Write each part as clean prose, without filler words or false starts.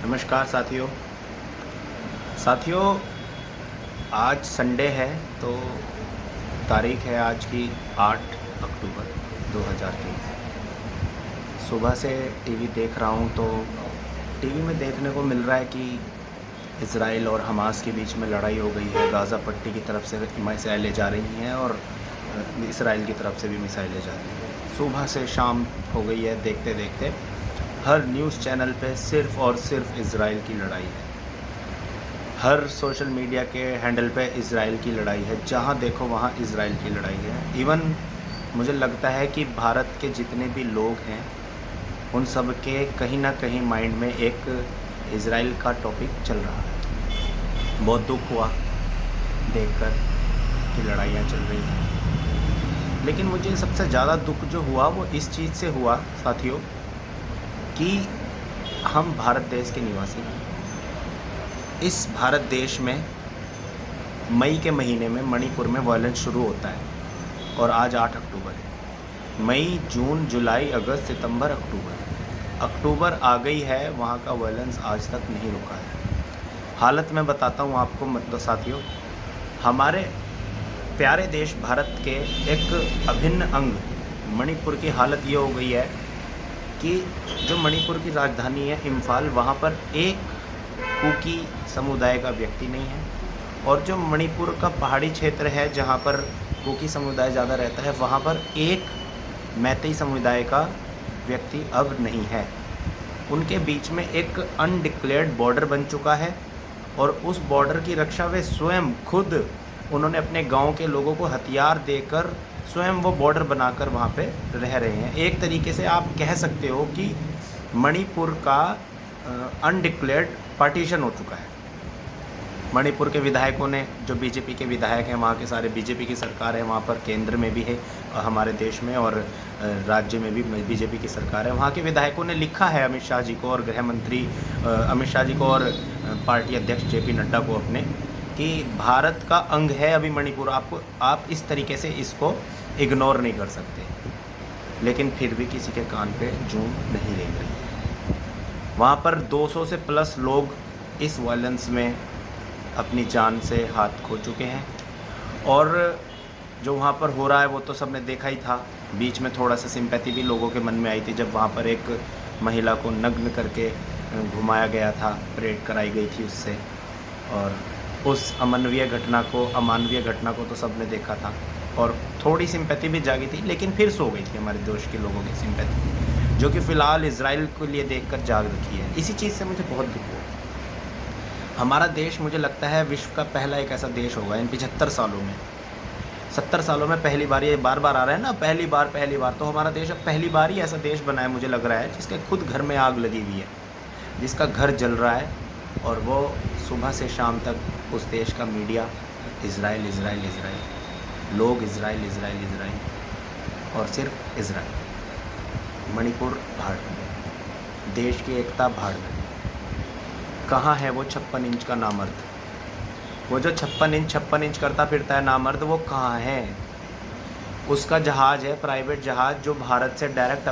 नमस्कार साथियों। साथियों, आज संडे है तो तारीख है आज की 8 अक्टूबर 2023। सुबह से टीवी देख रहा हूँ तो टीवी में देखने को मिल रहा है कि इज़राइल और हमास के बीच में लड़ाई हो गई है। गाज़ा पट्टी की तरफ से मिसाइलें जा रही हैं और इज़राइल की तरफ से भी मिसाइलें जा रही हैं। सुबह से शाम हो गई है, देखते देखते हर न्यूज़ चैनल पे सिर्फ़ और सिर्फ इज़राइल की लड़ाई है। हर सोशल मीडिया के हैंडल पे इज़राइल की लड़ाई है, जहाँ देखो वहाँ इज़राइल की लड़ाई है। इवन मुझे लगता है कि भारत के जितने भी लोग हैं उन सब के कहीं ना कहीं माइंड में एक इज़राइल का टॉपिक चल रहा है। बहुत दुख हुआ देखकर कि लड़ाइयाँ चल रही हैं, लेकिन मुझे सबसे ज़्यादा दुख जो हुआ वो इस चीज़ से हुआ साथियों कि हम भारत देश के निवासी हैं। इस भारत देश में मई के महीने में मणिपुर में वायलेंस शुरू होता है और आज 8 अक्टूबर है। मई, जून, जुलाई, अगस्त, सितंबर, अक्टूबर आ गई है, वहाँ का वायलेंस आज तक नहीं रुका है। हालत मैं बताता हूँ आपको मतलब साथियों, हमारे प्यारे देश भारत के एक अभिन्न अंग मणिपुर की हालत ये हो गई है कि जो मणिपुर की राजधानी है इम्फाल, वहाँ पर एक कुकी समुदाय का व्यक्ति नहीं है, और जो मणिपुर का पहाड़ी क्षेत्र है जहाँ पर कुकी समुदाय ज़्यादा रहता है, वहाँ पर एक मैतेई समुदाय का व्यक्ति अब नहीं है। उनके बीच में एक अनडिक्लेयर्ड बॉर्डर बन चुका है और उस बॉर्डर की रक्षा वे स्वयं खुद उन्होंने अपने गांव के लोगों को हथियार देकर स्वयं वो बॉर्डर बनाकर वहाँ पे रह रहे हैं। एक तरीके से आप कह सकते हो कि मणिपुर का अनडिक्लेयर्ड पार्टीशन हो चुका है। मणिपुर के विधायकों ने, जो बीजेपी के विधायक हैं, वहाँ के सारे बीजेपी की सरकार है, वहाँ पर केंद्र में भी है हमारे देश में, और राज्य में भी बीजेपी की सरकार है। वहाँ के विधायकों ने लिखा है अमित शाह जी को और गृह मंत्री अमित शाह जी को और पार्टी अध्यक्ष जेपी नड्डा को अपने, कि भारत का अंग है अभी मणिपुर। आप इस तरीके से इसको इग्नोर नहीं कर सकते, लेकिन फिर भी किसी के कान पे जूं नहीं रेंग रही है। वहाँ पर 200 से प्लस लोग इस वायलेंस में अपनी जान से हाथ खो चुके हैं, और जो वहाँ पर हो रहा है वो तो सबने देखा ही था। बीच में थोड़ा सा सिंपैथी भी लोगों के मन में आई थी जब वहाँ पर एक महिला को नग्न करके घुमाया गया था, परेड कराई गई थी उससे, और उस अमानवीय घटना को तो सबने देखा था और थोड़ी सिंपैथी भी जागी थी, लेकिन फिर सो गई थी हमारे देश के लोगों की सिंपैथी, जो कि फ़िलहाल इज़राइल के लिए देखकर जाग रखी है। इसी चीज़ से मुझे बहुत दुख हुआ। हमारा देश, मुझे लगता है, विश्व का पहला एक ऐसा देश होगा इन 75 सालों में, 70 सालों में पहली बार, ये बार बार आ रहा है ना, पहली बार, तो हमारा देश अब पहली बार ही ऐसा देश बना है, मुझे लग रहा है, जिसके खुद घर में आग लगी हुई है, जिसका घर जल रहा है, और वो सुबह से शाम तक उस देश का मीडिया इज़राइल, लोग इज़राइल, और सिर्फ इज़राइल। मणिपुर भाड़ में गए, देश की एकता भाड़ में गई। कहाँ है वो 56 इंच का नामर्द? वो जो 56 इंच करता फिरता है नामर्द, वो कहाँ है? उसका जहाज़ है, प्राइवेट जहाज़, जो भारत से डायरेक्ट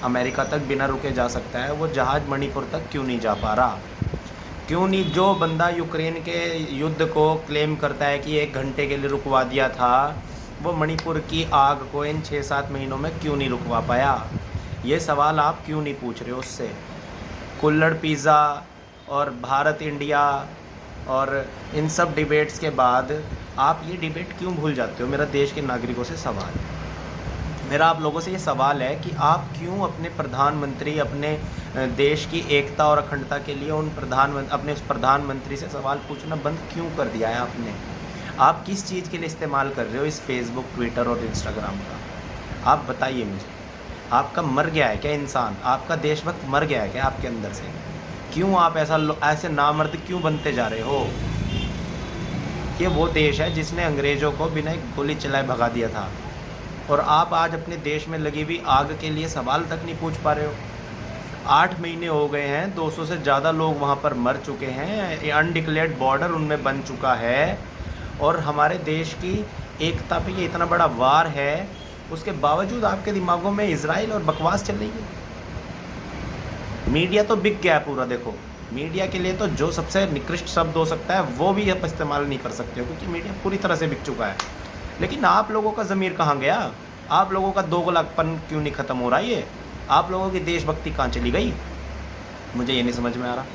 अमेरिका तक बिना रुके जा सकता है, वो जहाज़ मणिपुर तक क्यों नहीं जा पा रहा? क्यों नहीं? जो बंदा यूक्रेन के युद्ध को क्लेम करता है कि 1 घंटे के लिए रुकवा दिया था, वो मणिपुर की आग को इन 6-7 महीनों में क्यों नहीं रुकवा पाया? ये सवाल आप क्यों नहीं पूछ रहे हो उससे? कुल्हड़ पिज़्ज़ा और भारत इंडिया और इन सब डिबेट्स के बाद आप ये डिबेट क्यों भूल जाते हो? मेरा देश के नागरिकों से सवाल है, मेरा आप लोगों से ये सवाल है कि आप क्यों अपने प्रधानमंत्री, अपने देश की एकता और अखंडता के लिए अपने उस प्रधानमंत्री से सवाल पूछना बंद क्यों कर दिया है आपने? आप किस चीज़ के लिए इस्तेमाल कर रहे हो इस फेसबुक, ट्विटर और इंस्टाग्राम का? आप बताइए मुझे। आपका मर गया है क्या इंसान? आपका देशभक्त मर गया है क्या आपके अंदर से? क्यों आप ऐसे नामर्द क्यों बनते जा रहे हो? ये वो देश है जिसने अंग्रेज़ों को बिना एक गोली चलाए भगा दिया था, और आप आज अपने देश में लगी हुई आग के लिए सवाल तक नहीं पूछ पा रहे हो। 8 महीने हो गए हैं, 200 से ज़्यादा लोग वहाँ पर मर चुके हैं, अनडिक्लेयर्ड बॉर्डर उनमें बन चुका है, और हमारे देश की एकता पे ये इतना बड़ा वार है, उसके बावजूद आपके दिमागों में इज़राइल और बकवास चल रही है। मीडिया तो बिक गया है पूरा। देखो, मीडिया के लिए तो जो सबसे निकृष्ट शब्द हो सकता है वो भी आप इस्तेमाल नहीं कर सकते हो, क्योंकि मीडिया पूरी तरह से बिक चुका है। लेकिन आप लोगों का ज़मीर कहाँ गया? आप लोगों का दोगलापन क्यों नहीं ख़त्म हो रहा ये? आप लोगों की देशभक्ति कहाँ चली गई? मुझे ये नहीं समझ में आ रहा।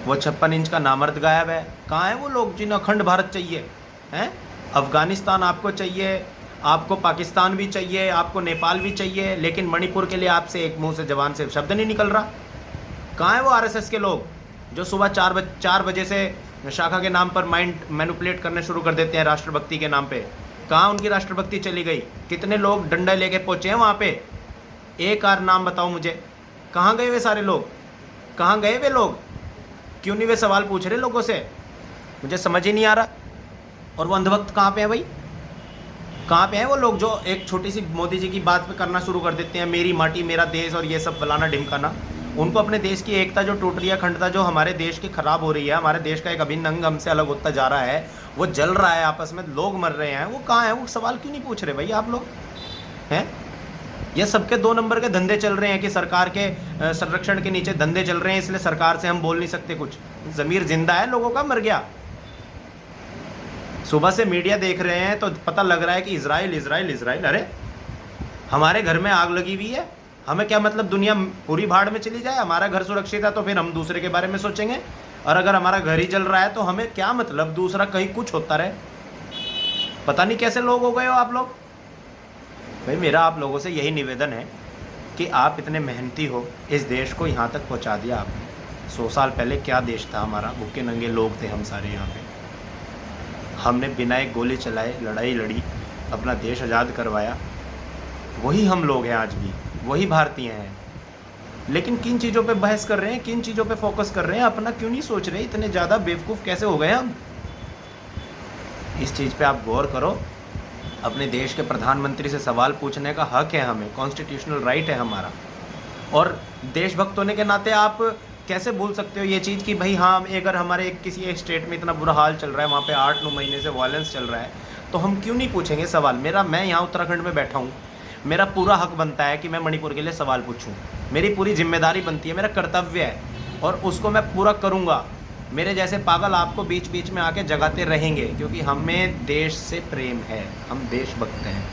वो 56 इंच का नामर्द गायब है। कहाँ है वो लोग जिन्हें अखंड भारत चाहिए? हैं? अफ़गानिस्तान आपको चाहिए, आपको पाकिस्तान भी चाहिए, आपको नेपाल भी चाहिए, लेकिन मणिपुर के लिए आपसे एक मुंह से जबान से शब्द नहीं निकल रहा। कहाँ है वो आरएसएस के लोग जो सुबह 4 बजे से शाखा के नाम पर माइंड मैनिपुलेट करने शुरू कर देते हैं राष्ट्रभक्ति के नाम पे? कहाँ उनकी राष्ट्रभक्ति चली गई? कितने लोग डंडा लेके पहुँचे हैं वहाँ पे? एक आर नाम बताओ मुझे। कहाँ गए वे सारे लोग? कहाँ गए वे लोग? क्यों नहीं वे सवाल पूछ रहे लोगों से? मुझे समझ ही नहीं आ रहा। और वो अंधभक्त कहाँ पे हैं भाई? कहाँ पे हैं वो लोग जो एक छोटी सी मोदी जी की बात पे करना शुरू कर देते हैं, मेरी माटी मेरा देश और ये सब फलाना ढिमकाना? उनको अपने देश की एकता जो टूट रही है, अखंडता जो हमारे देश की खराब हो रही है, हमारे देश का एक अभिन्न अंग हमसे अलग होता जा रहा है, वो जल रहा है, आपस में लोग मर रहे हैं, वो कहाँ है? वो सवाल क्यों नहीं पूछ रहे भाई आप लोग? हैं? ये सबके 2 नंबर के धंधे चल रहे हैं कि सरकार के संरक्षण के नीचे धंधे चल रहे हैं, इसलिए सरकार से हम बोल नहीं सकते कुछ। ज़मीर जिंदा है लोगों का, मर गया? सुबह से मीडिया देख रहे हैं तो पता लग रहा है कि इजराइल इजराइल इजराइल। अरे हमारे घर में आग लगी हुई है, हमें क्या मतलब दुनिया पूरी भाड़ में चली जाए? हमारा घर सुरक्षित है तो फिर हम दूसरे के बारे में सोचेंगे, और अगर हमारा घर ही जल रहा है तो हमें क्या मतलब दूसरा कहीं कुछ होता रहे? पता नहीं कैसे लोग हो गए हो आप लोग। भाई मेरा आप लोगों से यही निवेदन है कि आप इतने मेहनती हो, इस देश को यहाँ तक पहुँचा दिया आपने। 100 साल पहले क्या देश था हमारा? भूखे नंगे लोग थे हम सारे यहाँ पे। हमने बिना एक गोली चलाए लड़ाई लड़ी, अपना देश आज़ाद करवाया। वही हम लोग हैं आज भी, वही भारतीय हैं। लेकिन किन चीज़ों पे बहस कर रहे हैं, किन चीज़ों पे फोकस कर रहे हैं? अपना क्यों नहीं सोच रहे? इतने ज़्यादा बेवकूफ़ कैसे हो गए हम? इस चीज़ पे आप गौर करो। अपने देश के प्रधानमंत्री से सवाल पूछने का हक है हमें, कॉन्स्टिट्यूशनल राइट है हमारा। और देशभक्त होने के नाते आप कैसे भूल सकते हो ये चीज़ कि भाई हाँ, अगर हमारे किसी एक स्टेट में इतना बुरा हाल चल रहा है, वहाँ पे 8-9 महीने से वायलेंस चल रहा है, तो हम क्यों नहीं पूछेंगे सवाल? मैं यहाँ उत्तराखंड में बैठा हूँ, मेरा पूरा हक बनता है कि मैं मणिपुर के लिए सवाल पूछूं। मेरी पूरी जिम्मेदारी बनती है, मेरा कर्तव्य है, और उसको मैं पूरा करूँगा। मेरे जैसे पागल आपको बीच बीच में आके जगाते रहेंगे, क्योंकि हमें देश से प्रेम है, हम देशभक्त हैं,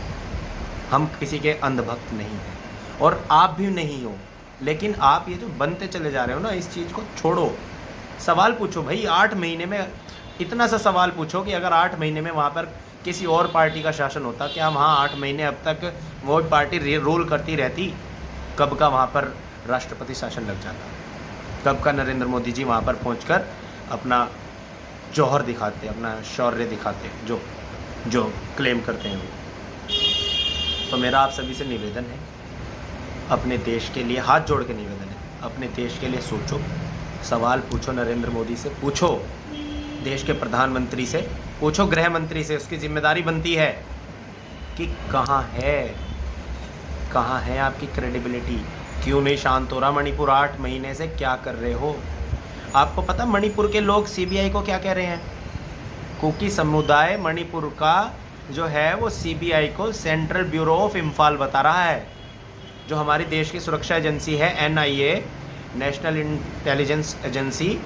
हम किसी के अंधभक्त नहीं हैं, और आप भी नहीं हो। लेकिन आप ये जो बनते चले जा रहे हो ना, इस चीज़ को छोड़ो। सवाल पूछो भाई। 8 महीने में इतना सा सवाल पूछो कि अगर 8 महीने में वहाँ पर किसी और पार्टी का शासन होता, क्या वहाँ 8 महीने अब तक वो पार्टी रोल करती रहती? कब का वहाँ पर राष्ट्रपति शासन लग जाता? कब का नरेंद्र मोदी जी वहाँ पर पहुँचकर अपना जौहर दिखाते, अपना शौर्य दिखाते, जो क्लेम करते हैं वो। तो मेरा आप सभी से निवेदन है, अपने देश के लिए हाथ जोड़ के निवेदन है, अपने देश के लिए सोचो, सवाल पूछो, नरेंद्र मोदी से पूछो, देश के प्रधानमंत्री से पूछो, गृह मंत्री से। उसकी जिम्मेदारी बनती है कि कहाँ है आपकी क्रेडिबिलिटी? क्यों नहीं शांत हो रहा मणिपुर? 8 महीने से क्या कर रहे हो? आपको पता मणिपुर के लोग सीबीआई को क्या कह रहे हैं? कुकी समुदाय मणिपुर का जो है वो सीबीआई को सेंट्रल ब्यूरो ऑफ इम्फाल बता रहा है, जो हमारी देश की सुरक्षा एजेंसी है, एनआईए, नेशनल इंटेलिजेंस एजेंसी,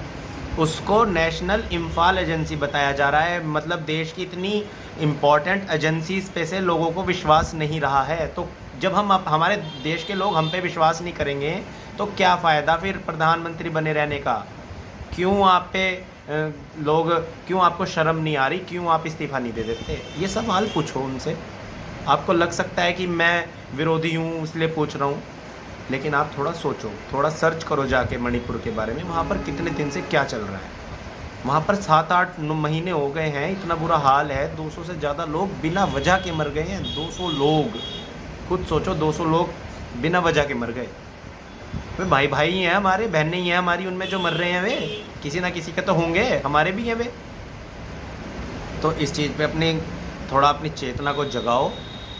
उसको नेशनल इम्फाल एजेंसी बताया जा रहा है। मतलब देश की इतनी इम्पॉर्टेंट एजेंसीज पे से लोगों को विश्वास नहीं रहा है। तो जब हमारे देश के लोग हम पे विश्वास नहीं करेंगे तो क्या फ़ायदा फिर प्रधानमंत्री बने रहने का? क्यों आप पे क्यों आपको शर्म नहीं आ रही? क्यों आप इस्तीफ़ा नहीं दे देते? ये सवाल पूछो उनसे। आपको लग सकता है कि मैं विरोधी हूँ इसलिए पूछ रहा हूँ, लेकिन आप थोड़ा सोचो, थोड़ा सर्च करो जाके मणिपुर के बारे में, वहाँ पर कितने दिन से क्या चल रहा है। वहाँ पर 7-8 महीने हो गए हैं, इतना बुरा हाल है, 200 से ज़्यादा लोग बिना वजह के मर गए हैं। 200 लोग, खुद सोचो, 200 लोग बिना वजह के मर गए। वे भाई भाई ही हैं हमारे, बहनें ही हैं हमारी, उनमें जो मर रहे हैं वे किसी ना किसी के तो होंगे, हमारे भी हैं वे। तो इस चीज़ पे थोड़ा अपनी चेतना को जगाओ,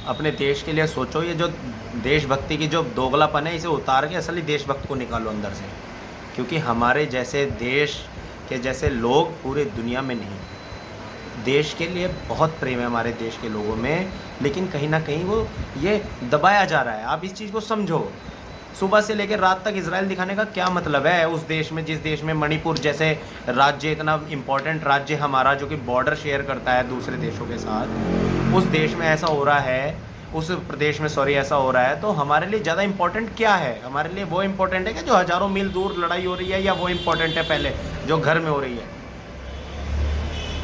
अपने देश के लिए सोचो। ये जो देशभक्ति की जो दोगलापन है, इसे उतार के असली देशभक्त को निकालो अंदर से, क्योंकि हमारे जैसे देश के जैसे लोग पूरे दुनिया में नहीं। देश के लिए बहुत प्रेम है हमारे देश के लोगों में, लेकिन कहीं ना कहीं वो ये दबाया जा रहा है। आप इस चीज़ को समझो। सुबह से लेकर रात तक इजराइल दिखाने का क्या मतलब है उस देश में, जिस देश में मणिपुर जैसे राज्य, इतना इम्पोर्टेंट राज्य हमारा जो कि बॉर्डर शेयर करता है दूसरे देशों के साथ, उस देश में ऐसा हो रहा है, उस प्रदेश में सॉरी ऐसा हो रहा है, तो हमारे लिए ज़्यादा इम्पोर्टेंट क्या है? हमारे लिए वो इम्पोर्टेंट है कि जो हज़ारों मील दूर लड़ाई हो रही है, या वो इम्पोर्टेंट है पहले जो घर में हो रही है?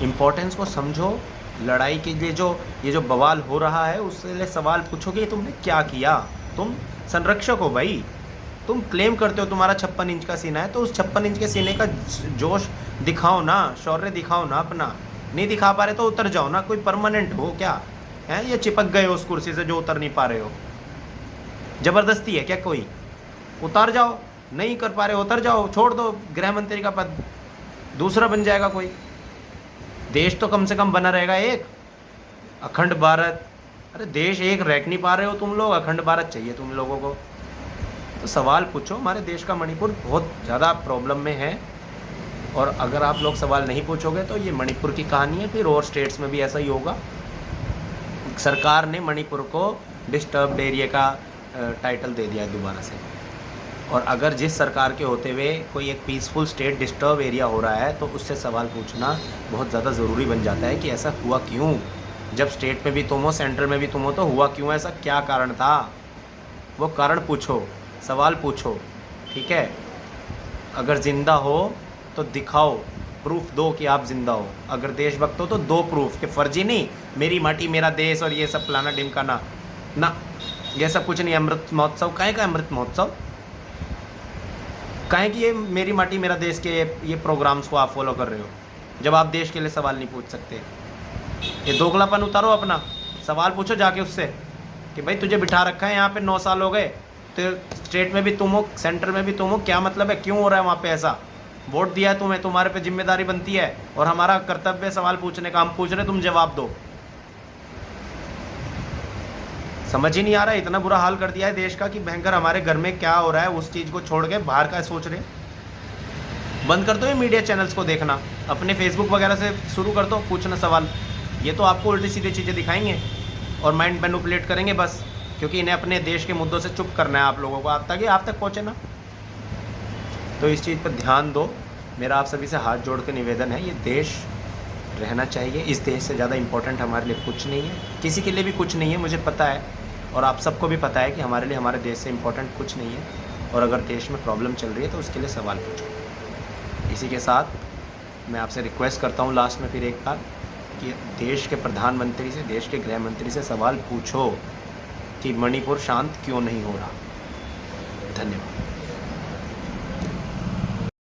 इम्पोर्टेंस को समझो। लड़ाई के लिए जो ये जो बवाल हो रहा है उससे लिए सवाल पूछो कि तुमने क्या किया। तुम संरक्षक हो भाई, तुम क्लेम करते हो तुम्हारा 56 इंच का सीना है, तो उस 56 इंच के सीने का जोश दिखाओ ना, शौर्य दिखाओ ना अपना। नहीं दिखा पा रहे तो उतर जाओ ना, कोई परमानेंट हो क्या है? ये चिपक गए हो उस कुर्सी से जो उतर नहीं पा रहे हो, ज़बरदस्ती है क्या कोई? उतर जाओ, नहीं कर पा रहे उतर जाओ, छोड़ दो गृह मंत्री का पद, दूसरा बन जाएगा कोई। देश तो कम से कम बना रहेगा एक अखंड भारत। अरे देश एक रह नहीं पा रहे हो तुम लोग, अखंड भारत चाहिए तुम लोगों को। तो सवाल पूछो। हमारे देश का मणिपुर बहुत ज़्यादा प्रॉब्लम में है, और अगर आप लोग सवाल नहीं पूछोगे तो ये मणिपुर की कहानी है, फिर और स्टेट्स में भी ऐसा ही होगा। सरकार ने मणिपुर को डिस्टर्ब्ड एरिया का टाइटल दे दिया है दोबारा से, और अगर जिस सरकार के होते हुए कोई एक पीसफुल स्टेट डिस्टर्ब एरिया हो रहा है तो उससे सवाल पूछना बहुत ज़्यादा ज़रूरी बन जाता है कि ऐसा हुआ क्यों? जब स्टेट में भी तुम हो, सेंट्रल में भी तुम हो, तो हुआ क्यों? ऐसा क्या कारण था? वो कारण पूछो, सवाल पूछो, ठीक है? अगर ज़िंदा हो तो दिखाओ, प्रूफ दो कि आप ज़िंदा हो। अगर देशभक्त हो तो दो प्रूफ, कि फर्जी नहीं मेरी माटी मेरा देश और ये सब फलाना ढिमकाना ना, ये सब कुछ नहीं। अमृत महोत्सव काहे का? अमृत महोत्सव काहे कि ये मेरी माटी मेरा देश के ये प्रोग्राम्स को आप फॉलो कर रहे हो, जब आप देश के लिए सवाल नहीं पूछ सकते? ये दोगलापन उतारो अपना, सवाल पूछो जाके उससे कि भाई तुझे बिठा रखा है यहाँ पे 9 साल हो गए, तो स्टेट में भी तुम हो, सेंटर में भी तुम हो, क्या मतलब है? क्यों हो रहा है वहाँ पे ऐसा? वोट दिया है तुम्हें, तुम्हारे पे जिम्मेदारी बनती है, और हमारा कर्तव्य है सवाल पूछने का। हम पूछ रहे, तुम जवाब दो। समझ ही नहीं आ रहा है, इतना बुरा हाल कर दिया है देश का कि भयंकर। हमारे घर में क्या हो रहा है उस चीज़ को छोड़ के बाहर का सोच रहे। बंद कर दो ये मीडिया चैनल्स को देखना, अपने फेसबुक वगैरह से शुरू कर दो पूछना सवाल। ये तो आपको उल्टी सीधी चीज़ें दिखाएंगे और माइंड मैनिपुलेट करेंगे बस, क्योंकि इन्हें अपने देश के मुद्दों से चुप करना है आप लोगों को, ताकि आप तक पहुँचे ना। तो इस चीज़ पर ध्यान दो। मेरा आप सभी से हाथ जोड़ के निवेदन है, ये देश रहना चाहिए। इस देश से ज़्यादा इम्पोर्टेंट हमारे लिए कुछ नहीं है, किसी के लिए भी कुछ नहीं है, मुझे पता है, और आप सबको भी पता है कि हमारे लिए हमारे देश से इम्पोर्टेंट कुछ नहीं है। और अगर देश में प्रॉब्लम चल रही है तो उसके लिए सवाल पूछो। इसी के साथ मैं आपसे रिक्वेस्ट करता हूँ लास्ट में फिर एक बार कि देश के प्रधानमंत्री से, देश के गृह मंत्री से सवाल पूछो कि मणिपुर शांत क्यों नहीं हो रहा। धन्यवाद।